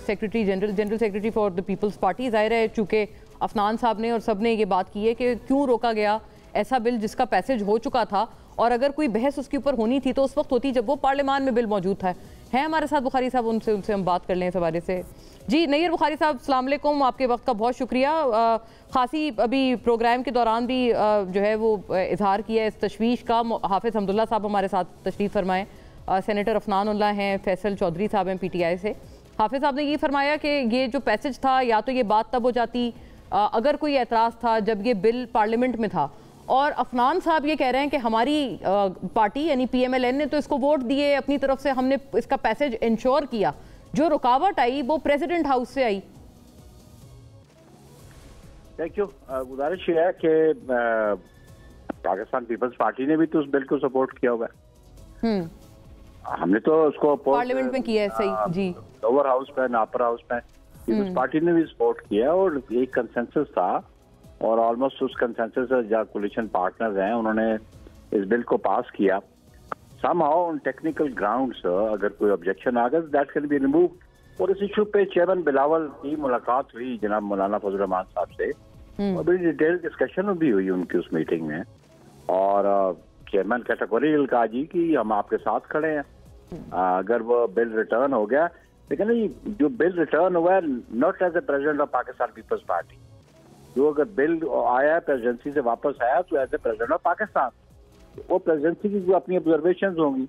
secretary general secretary for the Peoples Party. ظاہر ہے چونکہ افنان صاحب نے اور سب نے یہ بات کی ہے کہ کیوں روکا گیا ایسا بل جس کا پیسج ہو چکا تھا، اور اگر کوئی بحث اس کے اوپر ہونی تھی تو اس وقت ہوتی جب وہ پارلیمان میں بل موجود تھا. ہیں ہمارے ساتھ بخاری صاحب، ان سے ہم بات کر لیں اس حوالے سے. جی نیر بخاری صاحب السلام علیکم، آپ کے وقت کا بہت شکریہ. خاصی ابھی پروگرام کے دوران بھی جو ہے وہ اظہار کیا اس تشویش کا. حافظ حمداللہ صاحب ہمارے ساتھ تشریف فرمائیں، سینیٹر افنان اللہ ہیں، فیصل چودھری صاحب ہیں PTI سے. حافظ صاحب نے یہ فرمایا کہ یہ جو پیسج تھا یا تو یہ بات تب ہو جاتی اگر کوئی اعتراض تھا جب یہ بل پارلیمنٹ میں تھا، اور افنان صاحب یہ کہہ رہے ہیں کہ ہماری پارٹی یعنی PMLN نے تو اس کو ووٹ دیے اپنی طرف سے، ہم نے اس کا پیسج انشور کیا، جو رکاوٹ آئی وہ پریزیڈنٹ ہاؤس سے آئی. دیکھو گزارش یہ ہے کہ پاکستان پیپلز پارٹی نے بھی تو اس بل کو سپورٹ کیا ہوا ہے. ہم نے تو اس کو پارلیمنٹ میں کیا ہے. صحیح جی. لوور ہاؤس پہ اپر ہاؤس پہ پیپلز پارٹی نے بھی سپورٹ کیا، اور ایک کنسنسس تھا، اور آلموسٹ اس کنسنسس سے جو کولیشن پارٹنرز ہیں انہوں نے اس بل کو پاس کیا. Some how in technical grounds اگر کوئی آبجیکشن آ گیا دیٹ کین بی ریموو. اور اس ایشو پہ چیئرمین بلاول کی ملاقات ہوئی جناب مولانا فضل الرحمان صاحب سے، اور بڑی ڈیٹیل ڈسکشن بھی ہوئی ان کی اس میٹنگ میں، اور چیئرمین کیٹیگوریکل کہا جی کہ ہم آپ کے ساتھ کھڑے ہیں اگر وہ بل ریٹرن ہو گیا. لیکن جو بل ریٹرن ہوا ہے not as a president of Pakistan Peoples Party, جو اگر بل آیا پریزیڈنسی سے واپس آیا تو as a president of Pakistan, وہ پریزیڈنسی کی جو اپنی آبزرویشنز ہوں گی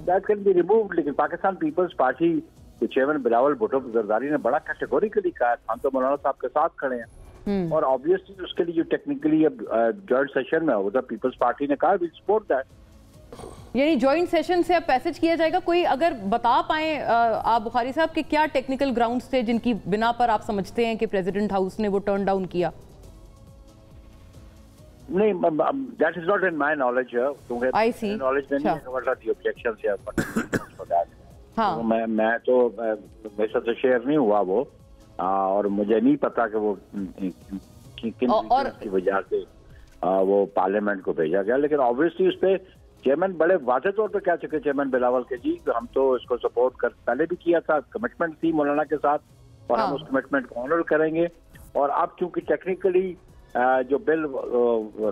دیٹ کین بی ریمووڈ. لیکن پاکستان پیپلز پارٹی کے چیئرمین بلاول بھٹو زرداری نے بڑا کیٹیگوریکلی کہا ہم تو مولانا صاحب کے ساتھ کھڑے ہیں، اور آبویسلی اس کے لیے جو ٹیکنیکلی اب جوائنٹ سیشن میں ہوگا پیپلز پارٹی نے کہا وی سپورٹ دیٹ. यानी जॉइंट सेशन से अब पैसेज किया जाएगा। कोई अगर बता पाएं आप बुखारी साहब कि क्या टेक्निकल ग्राउंड्स थे जिनकी बिना पर आप समझते हैं कि प्रेसिडेंट हाउस ने वो टर्न डाउन किया? नहीं, that is not in my knowledge. I see. Knowledge में नहीं है what are the objections here for that. हाँ. तो मैं तो मेरे साथ तो शेयर नहीं हुआ वो, और मुझे नहीं पता कि वो किन की वजह से वो पार्लियामेंट को भेजा गया, लेकिन ऑब्वियसली उस पर चेयरमैन बड़े वाज़े तौर पे कह चुके, चेयरमैन बिलावल के जी हम तो इसको सपोर्ट कर पहले भी किया था, कमिटमेंट थी मौलाना के साथ और हम उस कमिटमेंट को ऑनर करेंगे। और अब क्योंकि टेक्निकली जो बिल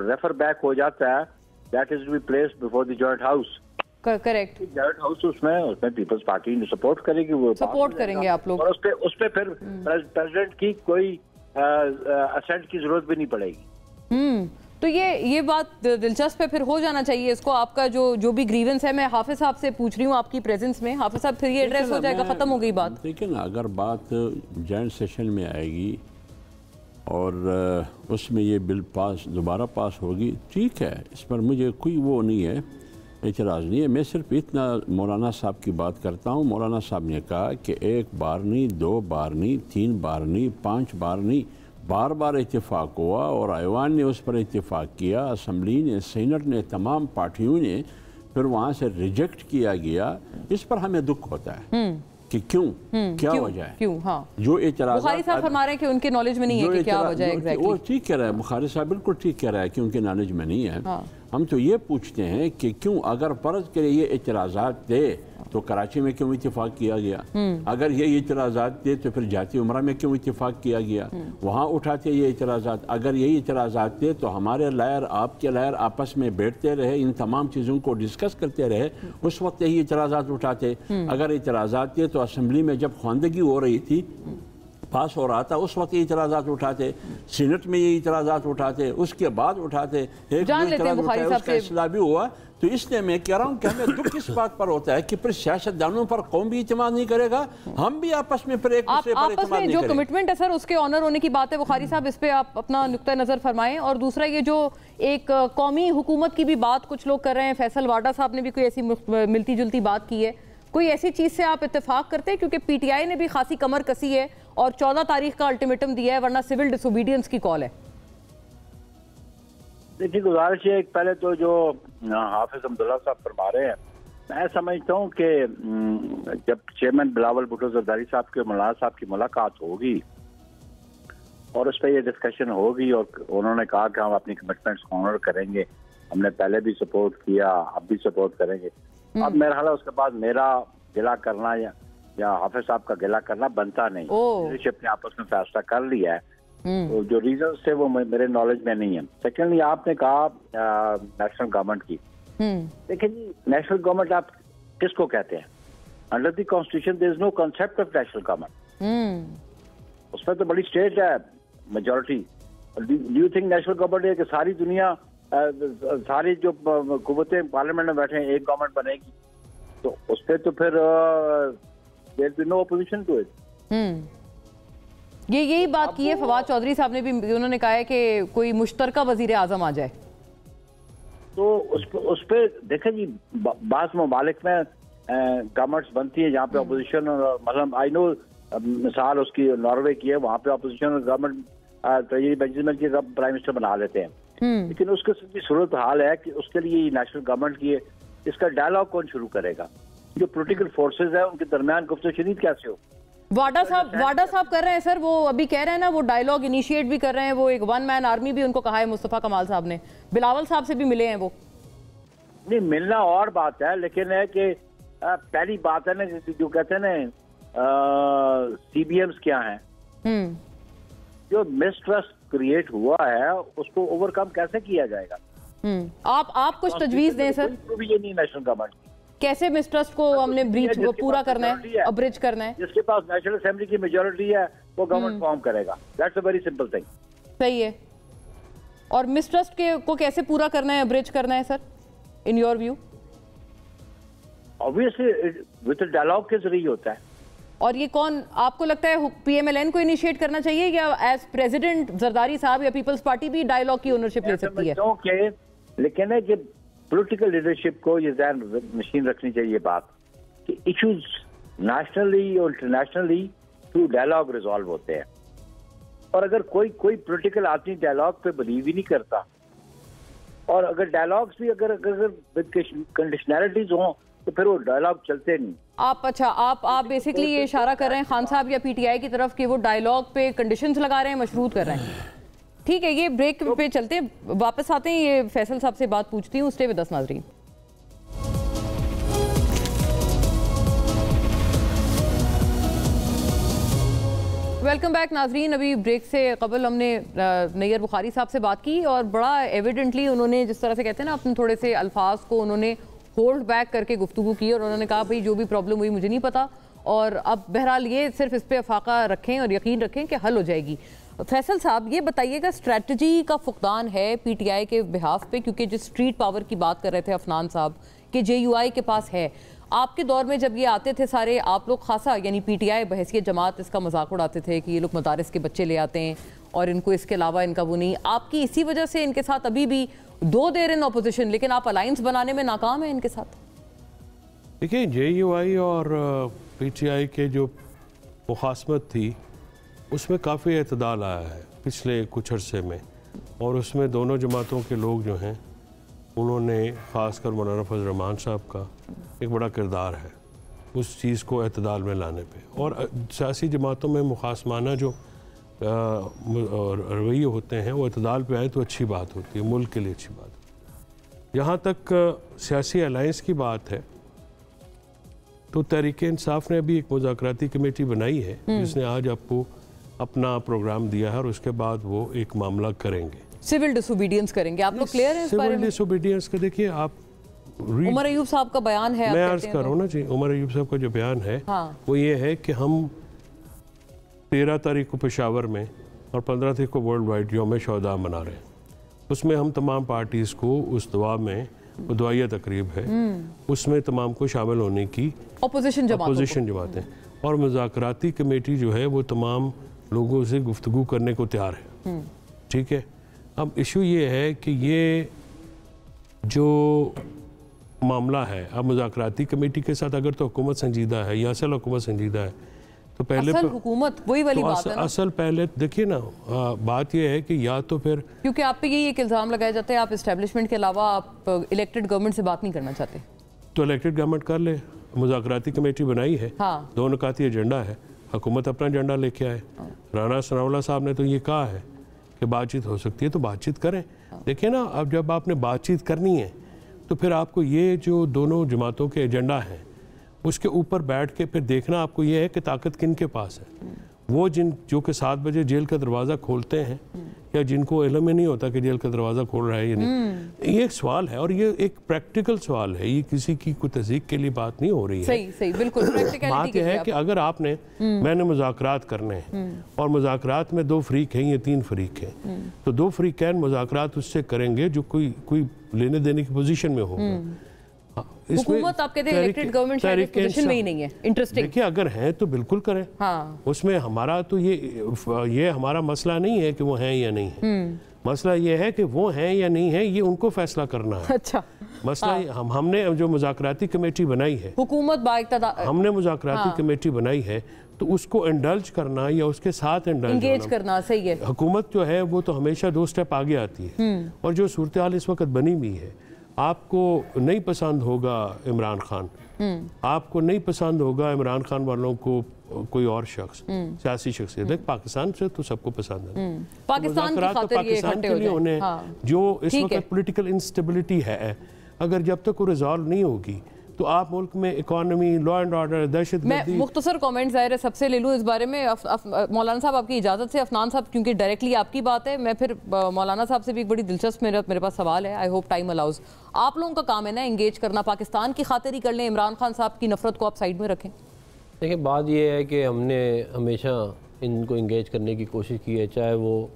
रेफर बैक हो जाता है, that is to be placed before the joint house. Correct. Joint house उसमें पीपल्स पार्टी ने सपोर्ट करेगी, वो सपोर्ट करेंगे आप लोग, और उस पे फिर प्रेसिडेंट की कोई असेंट की जरूरत भी नहीं पड़ेगी। तो ये बात दिलचस्प है, फिर हो जाना चाहिए इसको। आपका जो भी ग्रीवेंस है, मैं हाफिज साहब से पूछ रही हूँ आपकी प्रेजेंस में। हाफिज साहब फिर ये एड्रेस हो जाएगा, खत्म हो गई बात। लेकिन अगर बात जॉइंट सेशन में आएगी और उसमें ये बिल दोबारा पास होगी, ठीक है, इस पर मुझे कोई वो नहीं है, एतराज़ नहीं है। मैं सिर्फ इतना मौलाना साहब की बात करता हूँ। मौलाना साहब ने कहा कि 1 बार नहीं, 2 बार नहीं, 3 बार नहीं, 5 बार नहीं, बार बार इत्तेफाक हुआ और ऐवान ने उस पर इत्तेफाक किया, असम्बली ने, सीनेट ने, तमाम पार्टियों ने, फिर वहाँ से रिजेक्ट किया गया। इस पर हमें दुख होता है कि क्यों, क्या वजह है, क्यों? हाँ, जो इतराज़ बुखारी साहब फरमा रहे हैं कि उनके नॉलेज में नहीं है कि क्या वजह है एग्जैक्टली। वो ठीक कह रहा है, बुखारी साहब बिल्कुल ठीक कह रहा है कि उनके नॉलेज में नहीं है। हम तो ये पूछते हैं कि क्यों, अगर फर्ज के लिए इतराज़ात थे तो कराची में क्यों इत्तेफाक किया गया? अगर ये इतराज़ात थे तो फिर जाती उमरा में क्यों इत्तेफाक किया गया? वहाँ उठाते ये इतराज़ात। अगर यही इतराज़ात थे तो हमारे लायर, आपके लायर आपस में बैठते रहे, इन तमाम चीज़ों को डिस्कस करते रहे, उस वक्त यही इतराज़ात उठाते। अगर इतराज़ात थे तो असम्बली में जब ख्वानदगी हो रही थी, पास हो रहा था, उस वक्त ये इतराज़ात उठाते, सीनेट में ये इतराज़ात उठाते, उसके बाद उठाते, एक उसका इस्लाह भी हुआ। तो इसलिए मैं कह रहा हूँ कि हमें दुख इस बात पर होता है कि फिर सियासतदानों पर कौम भी इत्मीनान नहीं करेगा, हम भी आपस में फिर एक दूसरे पर इत्मीनान नहीं जो कमिटमेंट है सर, उसके ऑनर होने की बात है। बुखारी साहब इस पे आप अपना नुक्ता नज़र फरमाएं। और दूसरा ये जो एक कौमी हुकूमत की भी बात कुछ लोग कर रहे हैं, फैसल वाडा साहब ने भी कोई ऐसी मिलती जुलती बात की है, कोई ऐसी चीज़ से आप इत्तेफाक करते हैं? क्योंकि पीटीआई ने भी खासी कमर कसी है और 14 तारीख का अल्टीमेटम दिया है, वरना सिविल डिसोबीडियंस की कॉल है। देखिए, गुजारिश है, पहले तो जो हाफिज अब्दुल्ला साहब फरमा रहे हैं, मैं समझता हूँ कि जब चेयरमैन बिलावल भुट्टो जरदारी साहब के मौलाना साहब की मुलाकात होगी और उस पर ये डिस्कशन होगी और उन्होंने कहा कि हम अपनी कमिटमेंट्स को ऑनर करेंगे, हमने पहले भी सपोर्ट किया, अब भी सपोर्ट करेंगे। अब मेरा हाल है, उसके बाद मेरा गिला करना या हाफिज साहब का गिला करना बनता नहीं। लीडरशिप ने आपस में फैसला कर लिया है, तो जो रीजन थे वो मेरे नॉलेज में नहीं है। सेकेंडली, आपने कहा नेशनल गवर्नमेंट की, देखिए जी, नेशनल गवर्नमेंट आप किसको कहते हैं? Under the constitution there is no concept of national government. उसमें तो बड़ी स्टेट है majority. Do you think national government है कि सारी दुनिया, सारी जो कुव्वतें पार्लियामेंट में बैठे हैं, एक गवर्नमेंट बनेगी? तो उस पर तो फिर there is no opposition to it. यही बात की है फवाद चौधरी साहब ने भी, उन्होंने कहा है कि कोई मुश्तरका वजीर आजम आ जाए। तो उस पे देखें जी, बास ममालिक में गवर्नमेंट्स बनती है जहाँ पे अपोजिशन, मतलब आई नो मिसाल उसकी नॉर्वे की है, वहाँ पे अपोजिशन गवर्नमेंट ट्रेजरी बेंजामिन की प्राइम मिनिस्टर बना लेते हैं। लेकिन उसके भी सूरत हाल है कि उसके लिए नेशनल गवर्नमेंट की है, इसका डायलॉग कौन शुरू करेगा? जो पोलिटिकल फोर्सेज है उनके दरमियान गुफ्तगू शरीद कैसे हो? वाडा साहब कर रहे हैं सर, वो अभी कह रहे हैं ना, वो डायलॉग इनिशिएट भी कर रहे हैं, वो एक 1 मैन आर्मी भी उनको कहा है मुस्तफा कमाल साहब ने, बिलावल साहब से भी मिले हैं वो। नहीं, मिलना और बात है, लेकिन है कि पहली बात है ना, जो कहते हैं ना CBMs क्या हैं, जो मिसट्रस्ट क्रिएट हुआ है उसको ओवरकम कैसे किया जाएगा? आप कुछ तजवीज दें सर। ये नहीं नेशनल गवर्नमेंट कैसे मिसट्रस्ट को हमने ब्रीच वो पूरा करना है, अब्रिज करना है। जिसके पास नेशनल असेंबली की मेजॉरिटी है वो गवर्नमेंट फॉर्म करेगा। That's a very simple thing. सही है। और मिसट्रस्ट के को कैसे पूरा करना है, अब्रिज करना है sir, in your view? Obviously with dialogue के जरिए होता है। और ये कौन आपको लगता है PMLN को इनिशिएट करना चाहिए या एज प्रेसिडेंट जरदारी साहब या पीपल्स पार्टी भी डायलॉग की ओनरशिप ले सकती है? लेकिन है कि پولیٹیکل لیڈرشپ کو یہ ذہن نشین رکھنی چاہیے بات کہ ایشوز نیشنلی اور انٹرنیشنلی تھرو ڈائلاگ ریزالو ہوتے ہیں، اور اگر کوئی پولیٹیکل آدمی ڈائلاگ پہ بلیو ہی نہیں کرتا، اور اگر ڈائلاگس بھی اگر کنڈیشنلٹیز ہوں تو پھر وہ ڈائلاگ چلتے نہیں۔ آپ بیسکلی یہ اشارہ کر رہے ہیں خان صاحب یا پی ٹی آئی کی طرف کہ وہ ڈائلاگ پہ کنڈیشنز لگا رہے ہیں، مشروط کر رہے ہیں۔ ٹھیک ہے، یہ بریک پہ چلتے ہیں، واپس آتے ہیں، یہ فیصل صاحب سے بات پوچھتی ہوں، اسٹے ود اس ناظرین۔ ویلکم بیک ناظرین، ابھی بریک سے قبل ہم نے نیئر بخاری صاحب سے بات کی اور بڑا ایویڈنٹلی انہوں نے جس طرح سے کہتے ہیں نا اپنے تھوڑے سے الفاظ کو انہوں نے ہولڈ بیک کر کے گفتگو کی، اور انہوں نے کہا بھئی جو بھی پرابلم ہوئی مجھے نہیں پتا، اور اب بہرحال یہ صرف اس پہ افاقہ رکھیں اور یقین رکھیں کہ حل ہو جائے گی۔ فیصل صاحب یہ بتائیے گا، اسٹریٹجی کا فقدان ہے پی ٹی آئی کے بہاف پہ، کیونکہ جس اسٹریٹ پاور کی بات کر رہے تھے عفنان صاحب کہ جے یو آئی کے پاس ہے، آپ کے دور میں جب یہ آتے تھے سارے، آپ لوگ خاصا یعنی پی ٹی آئی بحیثیت جماعت اس کا مذاق اڑاتے تھے کہ یہ لوگ مدارس کے بچے لے آتے ہیں اور ان کو اس کے علاوہ ان کا وہ نہیں، آپ کی اسی وجہ سے ان کے ساتھ ابھی بھی دو دیر ان اپوزیشن، لیکن آپ الائنس بنانے میں ناکام ہیں ان کے ساتھ؟ دیکھیں جے یو آئی اور پی ٹی آئی کے جو مخاصمت تھی اس میں کافی اعتدال آیا ہے پچھلے کچھ عرصے میں، اور اس میں دونوں جماعتوں کے لوگ جو ہیں انہوں نے خاص کر مولانا فضل الرحمان صاحب کا ایک بڑا کردار ہے اس چیز کو اعتدال میں لانے پہ، اور سیاسی جماعتوں میں مخاصمانہ جو رویے ہوتے ہیں وہ اعتدال پہ آئے تو اچھی بات ہوتی ہے، ملک کے لیے اچھی بات ہے۔ جہاں تک سیاسی الائنس کی بات ہے تو تحریک انصاف نے ابھی ایک مذاکراتی کمیٹی بنائی ہے جس نے آج آپ کو اپنا پروگرام دیا ہے، اور اس کے بعد وہ ایک معاملہ کریں گے، سول ڈس اوبیڈینس کریں گے۔ آپ لوگ کلیئر ہیں اس بارے میں؟ سول ڈس اوبیڈینس کا دیکھیے آپ عمر ایوب صاحب کا بیان ہے، میں عرض کر رہا ہوں نا جی، عمر ایوب صاحب کا جو بیان ہے وہ یہ ہے کہ ہم 13 تاریخ کو پشاور میں اور 15 تاریخ کو ورلڈ وائڈ یوم شہداء منا رہے ہیں، اس میں ہم تمام پارٹیز کو اس دعا میں، وہ دعائیہ تقریب ہے، اس میں تمام کو شامل ہونے کی اپوزیشن جماعتیں، اور مذاکراتی کمیٹی جو ہے وہ تمام لوگوں سے گفتگو کرنے کو تیار ہے۔ ٹھیک ہے، اب ایشو یہ ہے کہ یہ جو معاملہ ہے اب مذاکراتی کمیٹی کے ساتھ اگر تو حکومت سنجیدہ ہے یا اصل حکومت سنجیدہ ہے تو پہلے اصل حکومت وہی والی بات ہے نا، اصل پہلے دیکھیے نا، بات یہ ہے کہ یا تو پھر، کیونکہ آپ پہ یہی ایک الزام لگایا جاتا ہے آپ اسٹیبلشمنٹ کے علاوہ آپ الیکٹڈ گورنمنٹ سے بات نہیں کرنا چاہتے، تو الیکٹڈ گورنمنٹ کر لے، مذاکراتی کمیٹی بنائی ہے، دو نکاتی ایجنڈا ہے، حکومت اپنا ایجنڈا لے کے آئے، رانا ثناءاللہ صاحب نے تو یہ کہا ہے کہ بات چیت ہو سکتی ہے تو بات چیت کریں۔ دیکھیں نا، اب جب آپ نے بات چیت کرنی ہے تو پھر آپ کو یہ جو دونوں جماعتوں کے ایجنڈا ہیں اس کے اوپر بیٹھ کے پھر دیکھنا آپ کو یہ ہے کہ طاقت کن کے پاس ہے، وہ جو کہ 7 بجے جیل کا دروازہ کھولتے ہیں یا جن کو علم ہی نہیں ہوتا کہ جیل کا دروازہ کھول رہا ہے یا نہیں، یہ ایک سوال ہے، اور یہ ایک پریکٹیکل سوال ہے، یہ کسی کی کوئی تصدیق کے لیے بات نہیں ہو رہی ہے۔ صحیح بالکل، بات یہ ہے کہ اگر آپ نے، میں نے مذاکرات کرنے ہیں اور مذاکرات میں 2 فریق ہیں یا 3 فریق ہیں، تو 2 فریقین مذاکرات اس سے کریں گے جو کوئی لینے دینے کی پوزیشن میں ہوگا۔ حکومت آپ کہتے ہیں الیکٹڈ گورنمنٹ شاید پوزیشن میں ہی نہیں ہے، انٹرسٹنگ۔ دیکھیں اگر ہیں تو بالکل کریں، اس میں ہمارا تو یہ ہمارا مسئلہ نہیں ہے کہ وہ ہیں یا نہیں ہیں، مسئلہ یہ ہے کہ وہ ہیں یا نہیں ہیں، یہ ان کو فیصلہ کرنا ہے۔ اچھا، مسئلہ ہم نے جو مذاکراتی کمیٹی بنائی ہے، حکومت بااقتدار، ہم نے مذاکراتی کمیٹی بنائی ہے تو اس کو انڈلج کرنا یا اس کے ساتھ انگیج کرنا صحیح ہے۔ حکومت جو ہے وہ تو ہمیشہ 2 سٹیپ آگے آتی ہے، اور جو صورتحال اس وقت بنی ہوئی ہے، آپ کو نہیں پسند ہوگا عمران خان، آپ کو نہیں پسند ہوگا عمران خان والوں کو کوئی اور شخص، سیاسی شخصیت، دیکھ پاکستان سے تو سب کو پسند ہے، پاکستان کی خاطر یہ اکٹھے ہو جائیں، جو اس وقت پولیٹیکل انسٹیبلٹی ہے، اگر جب تک وہ ریزالو نہیں ہوگی تو آپ ملک میں اکانومی، لا اینڈ آرڈر، دہشت گردی۔ میں مختصر کامنٹ ظاہر ہے سب سے لے لوں اس بارے میں، مولانا صاحب آپ کی اجازت سے، عفنان صاحب کیونکہ ڈائریکٹلی آپ کی بات ہے، میں پھر مولانا صاحب سے بھی ایک بڑی دلچسپ میرے پاس سوال ہے، آئی ہوپ ٹائم الاؤز۔ آپ لوگوں کا کام ہے نا انگیج کرنا، پاکستان کی خاطر ہی کر لیں، عمران خان صاحب کی نفرت کو آپ سائڈ میں رکھیں۔ دیکھیں بات یہ ہے کہ ہم نے ہمیشہ ان کو انگیج کرنے کی کوشش کی ہے، چاہے وہ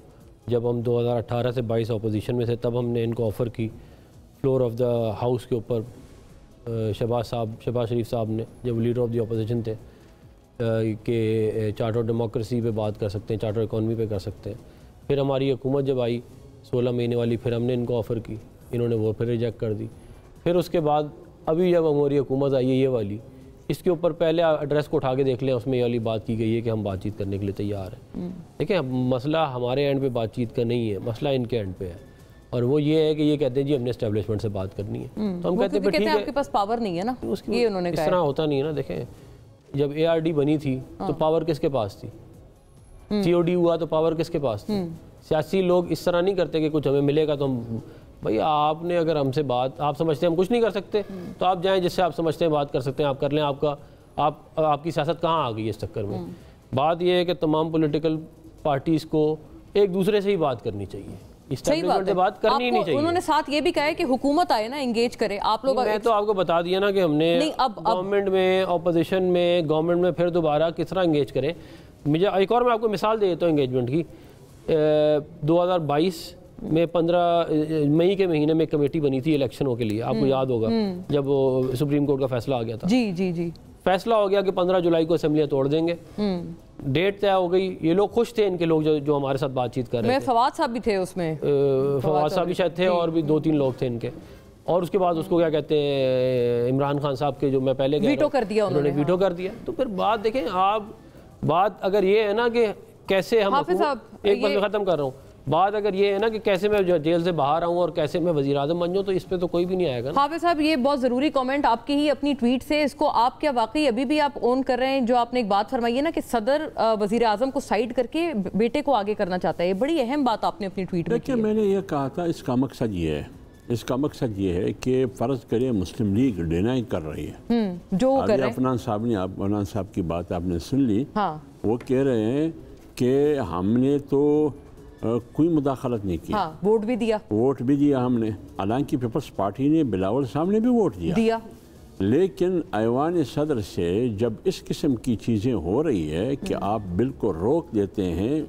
جب ہم 2018 سے 22 اپوزیشن میں تھے تب ہم نے ان کو آفر کی، فلور آف دا ہاؤس کے اوپر شہباز شریف صاحب نے جب لیڈر آف دی اپوزیشن تھے کہ چارٹر ڈیموکریسی پہ بات کر سکتے ہیں، چارٹر اکانومی پہ کر سکتے ہیں، پھر ہماری حکومت جب آئی 16 مہینے والی، پھر ہم نے ان کو آفر کی، انہوں نے وہ پھر ریجیکٹ کر دی، پھر اس کے بعد ابھی جب ہماری حکومت آئی ہے یہ والی، اس کے اوپر پہلے ایڈریس کو اٹھا کے دیکھ لیں، اس میں یہ والی بات کی گئی ہے کہ ہم بات چیت کرنے کے لیے تیار ہیں. دیکھیں مسئلہ ہمارے اینڈ پہ بات چیت کا نہیں ہے، مسئلہ ان کے اینڈ پہ ہے، اور وہ یہ ہے کہ یہ کہتے ہیں جی ہم نے اسٹیبلشمنٹ سے بات کرنی ہے. تو ہم کہتے ہیں ٹھیک ہے، آپ کے پاس پاور نہیں ہے نا، یہ انہوں نے اس طرح ہوتا نہیں ہے نا. دیکھیں جب ARD بنی تھی تو پاور کس کے پاس تھی؟ COD ہوا تو پاور کس کے پاس تھی؟ سیاسی لوگ اس طرح نہیں کرتے کہ کچھ ہمیں ملے گا تو ہم، بھائی آپ نے اگر ہم سے بات، آپ سمجھتے ہیں ہم کچھ نہیں کر سکتے تو آپ جائیں جس سے آپ سمجھتے ہیں بات کر سکتے ہیں آپ کر لیں. آپ کی سیاست کہاں آ گئی اس چکر میں؟ بات یہ ہے کہ تمام پولیٹیکل پارٹیز کو ایک دوسرے سے ہی بات کرنی چاہیے، اسٹیبلشمنٹ سے بات کرنی ہی نہیں چاہیے. انہوں نے ساتھ یہ بھی کہا ہے کہ حکومت آئے نا انگیج کرے. آپ لوگ، میں تو آپ کو بتا دیا نا کہ ہم نے گورنمنٹ میں، اپوزیشن میں، گورنمنٹ میں پھر دوبارہ کس طرح انگیج کریں. مجھے ایک اور میں آپ کو مثال دے دیتا ہوں انگیجمنٹ کی. 2022 میں 15 مئی کے مہینے میں ایک کمیٹی بنی تھی الیکشنوں کے لیے، آپ کو یاد ہوگا جب وہ سپریم کورٹ کا فیصلہ آ گیا تھا. جی فیصلہ ہو گیا کہ 15 جولائی کو اسمبلیاں توڑ دیں گے. ڈیٹ طے ہو گئی. یہ لوگ خوش تھے، ان کے لوگ جو ہمارے ساتھ بات چیت کر رہے تھے. فواد صاحب بھی تھے اس میں، فواد صاحب بھی شاید تھے، اور بھی 2-3 لوگ تھے ان کے. اور اس کے بعد اس کو کیا کہتے ہیں، عمران خان صاحب کے جو میں پہلے ویٹو کر دیا انہوں نے ویٹو کر دیا. تو پھر بات دیکھیں آپ، بات اگر یہ ہے نا کہ کیسے ہم، ایک بات میں ختم کر رہا ہوں، بات اگر یہ ہے نا کہ کیسے میں جیل سے باہر آؤں اور کیسے میں وزیر اعظم بن جاؤں، تو اس پہ تو کوئی بھی نہیں آئے گا. حافظ صاحب یہ بہت ضروری کامنٹ آپ کی ہی اپنی ٹویٹ سے، اس کو آپ کیا واقعی ابھی بھی آپ اون کر رہے ہیں جو آپ نے ایک بات فرمائی ہے نا کہ صدر وزیر اعظم کو سائیڈ کر کے بیٹے کو آگے کرنا چاہتا ہے؟ یہ بڑی اہم بات آپ نے اپنی ٹویٹ میں کی ہے. میں نے یہ کہا تھا، اس کا مقصد یہ ہے کہ فرض کرے مسلم لیگ ڈینائی کر رہی ہے جو کر رہے ہیں. عفنان صاحب کی بات آپ نے سن لی. وہ کہہ رہے ہیں کہ ہم نے تو کوئی مداخلت نہیں کی، ووٹ بھی دیا ہم نے. حالانکہ پیپلز پارٹی نے، بلاول صاحب نے بھی ووٹ دیا. لیکن ایوان صدر سے جب اس قسم کی چیزیں ہو رہی ہے کہ آپ بل کو روک دیتے ہیں،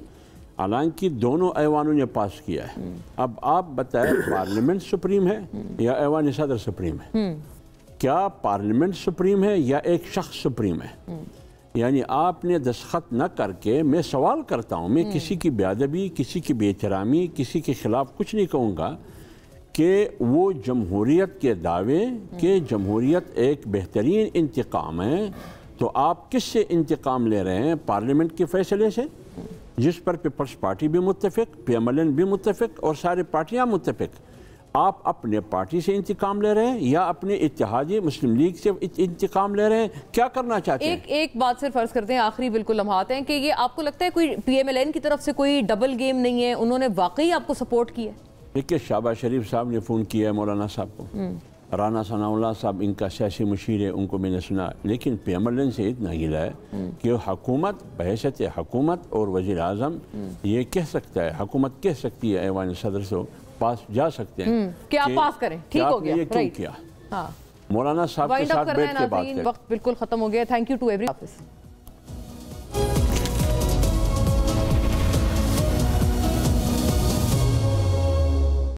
حالانکہ دونوں ایوانوں نے پاس کیا ہے. اب آپ بتائیں پارلیمنٹ سپریم ہے یا ایوان صدر سپریم ہے؟ کیا پارلیمنٹ سپریم ہے یا ایک شخص سپریم ہے؟ یعنی آپ نے دستخط نہ کر کے، میں سوال کرتا ہوں، میں کسی کی بے ادبی، کسی کی بے احترامی، کسی کے خلاف کچھ نہیں کہوں گا، کہ وہ جمہوریت کے دعوے کہ جمہوریت ایک بہترین انتقام ہے، تو آپ کس سے انتقام لے رہے ہیں؟ پارلیمنٹ کے فیصلے سے، جس پر پیپلز پارٹی بھی متفق، PMLN بھی متفق اور سارے پارٹیاں متفق. آپ اپنے پارٹی سے انتقام لے رہے ہیں یا اپنے اتحادی مسلم لیگ سے انتقام لے رہے ہیں؟ کیا کرنا چاہتے ہیں؟ ایک بات صرف فرض کرتے ہیں، آخری بالکل لمحات ہیں، کہ یہ آپ کو لگتا ہے کوئی PMLN کی طرف سے کوئی ڈبل گیم نہیں ہے؟ انہوں نے واقعی آپ کو سپورٹ کی ہے؟ دیکھیے شہباز شریف صاحب نے فون کیا ہے مولانا صاحب کو، رانا ثناء اللہ صاحب ان کا سیاسی مشیر ہے، ان کو میں نے سنا. لیکن PMLN سے اتنا گلا ہے کہ حکومت بحیثیت حکومت اور وزیر اعظم یہ کہہ سکتا ہے، حکومت کہہ سکتی ہے ایوان صدر سے پاس جا سکتے ہیں کہ آپ پاس کریں. ٹھیک ہو گیا، یہ کیوں کیا؟ مولانا صاحب کے ساتھ بیٹھ کے بات کریں. وقت بالکل ختم ہو گیا. Thank you to every.